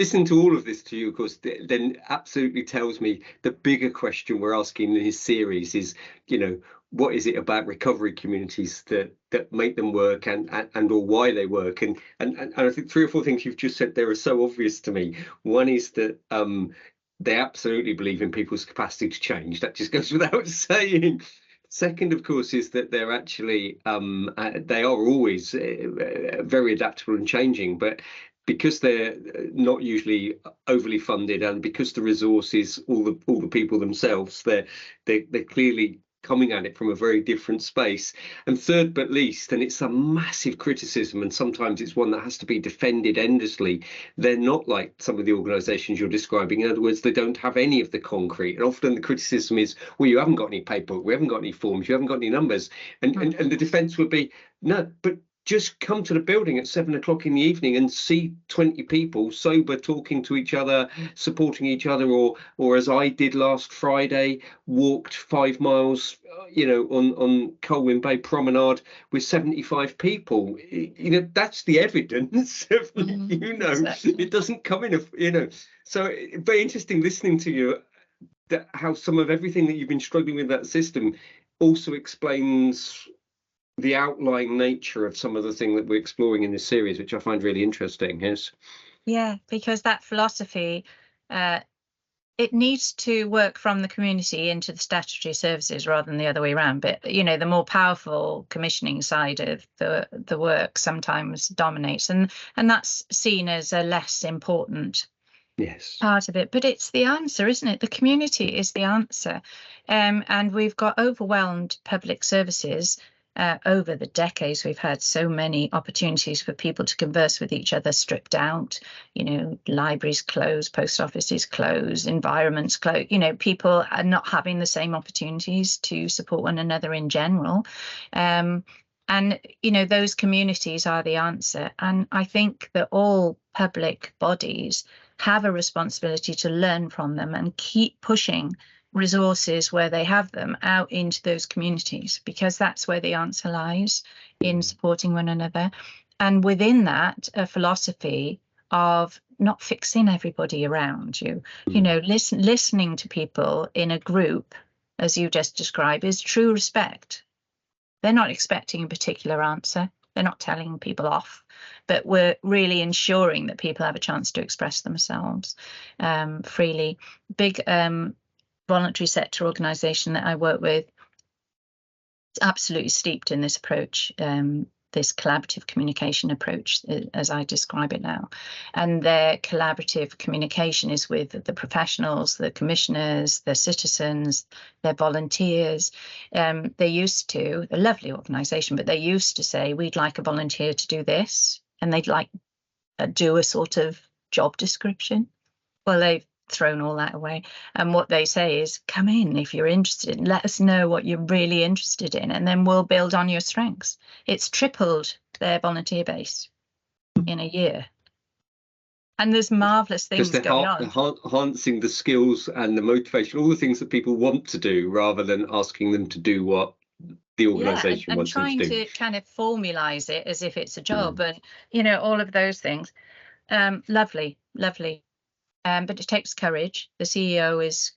listening to all of this to you, of course, then absolutely tells me the bigger question we're asking in this series is, what is it about recovery communities that make them work and or why they work? And I think 3 or 4 things you've just said there are so obvious to me. One is that they absolutely believe in people's capacity to change. That just goes without saying. Second, of course, is that they're actually they are always very adaptable and changing, but because they're not usually overly funded, and because the resource is all the people themselves, they're clearly coming at it from a very different space. And third but least, and it's a massive criticism, and sometimes it's one that has to be defended endlessly, they're not like some of the organisations you're describing. In other words, they don't have any of the concrete. And often the criticism is, well, you haven't got any paperwork, we haven't got any forms, you haven't got any numbers. And the defence would be, no, but just come to the building at 7 o'clock in the evening and see 20 people sober, talking to each other, supporting each other, or as I did last Friday, walked 5 miles, on Colwyn Bay promenade with 75 people. That's the evidence. Exactly. It doesn't come in So very interesting listening to you, that how some of everything that you've been struggling with that system also explains the outlying nature of some of the thing that we're exploring in this series, which I find really interesting. Yes. Yeah, because that philosophy, it needs to work from the community into the statutory services rather than the other way around. But the more powerful commissioning side of the work sometimes dominates, and that's seen as a less important part of it. But it's the answer, isn't it? The community is the answer, and we've got overwhelmed public services. Over the decades, we've had so many opportunities for people to converse with each other stripped out. Libraries closed, post offices closed, environments closed. People are not having the same opportunities to support one another in general. And those communities are the answer. And I think that all public bodies have a responsibility to learn from them and keep pushing resources where they have them out into those communities, because that's where the answer lies, in supporting one another. And within that, a philosophy of not fixing everybody around you, listening to people in a group, as you just described, is true respect. They're not expecting a particular answer. They're not telling people off, but we're really ensuring that people have a chance to express themselves freely. Big voluntary sector organisation that I work with is absolutely steeped in this approach, this collaborative communication approach, as I describe it now. And their collaborative communication is with the professionals, the commissioners, the citizens, their volunteers. They used to, a lovely organisation, but they used to say, we'd like a volunteer to do this, and they'd like do a sort of job description. Well, they've thrown all that away, and what they say is, come in if you're interested, let us know what you're really interested in, and then we'll build on your strengths. It's tripled their volunteer base in a year, and there's marvelous things going on. Enhancing the skills and the motivation, all the things that people want to do, rather than asking them to do what the organisation wants them to do. And trying to kind of formalize it as if it's a job, and all of those things. Lovely. But it takes courage. The CEO is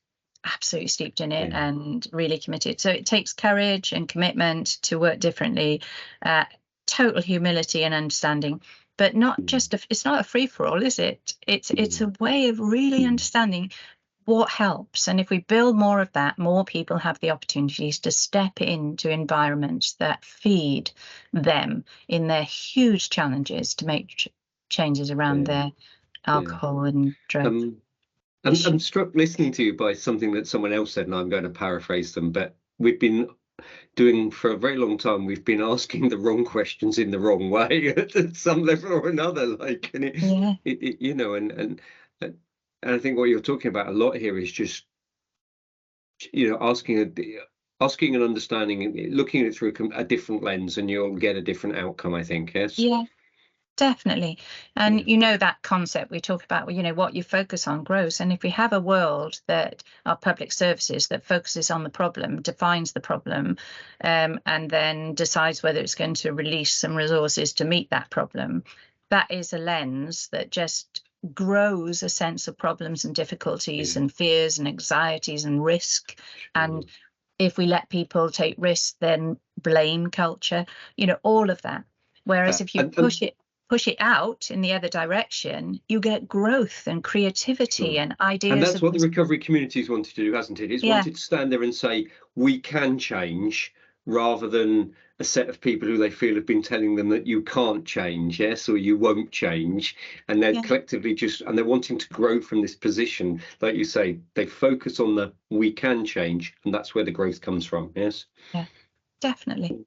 absolutely steeped in it and really committed. So it takes courage and commitment to work differently, total humility and understanding, but not just it's not a free-for-all, is it? It's a way of really understanding what helps. And if we build more of that, more people have the opportunities to step into environments that feed them in their huge challenges to make changes around their alcohol and drugs. I'm struck listening to you by something that someone else said, and I'm going to paraphrase them, but we've been doing for a very long time, we've been asking the wrong questions in the wrong way at some level or another, and I think what you're talking about a lot here is just asking and understanding, looking at it through a different lens, and you'll get a different outcome, I think. Yes. Definitely. And that concept we talk about, what you focus on grows. And if we have a world that our public services that focuses on the problem, defines the problem, and then decides whether it's going to release some resources to meet that problem, that is a lens that just grows a sense of problems and difficulties and fears and anxieties and risk. And if we let people take risks, then blame culture, all of that. Whereas if you push it out in the other direction, you get growth and creativity and ideas. And that's what the recovery communities wanted to do, hasn't it? It's wanted to stand there and say, we can change, rather than a set of people who they feel have been telling them that you can't change, yes, or you won't change. And they're collectively and they're wanting to grow from this position. Like you say, they focus on the we can change, and that's where the growth comes from, yes? Yeah, definitely.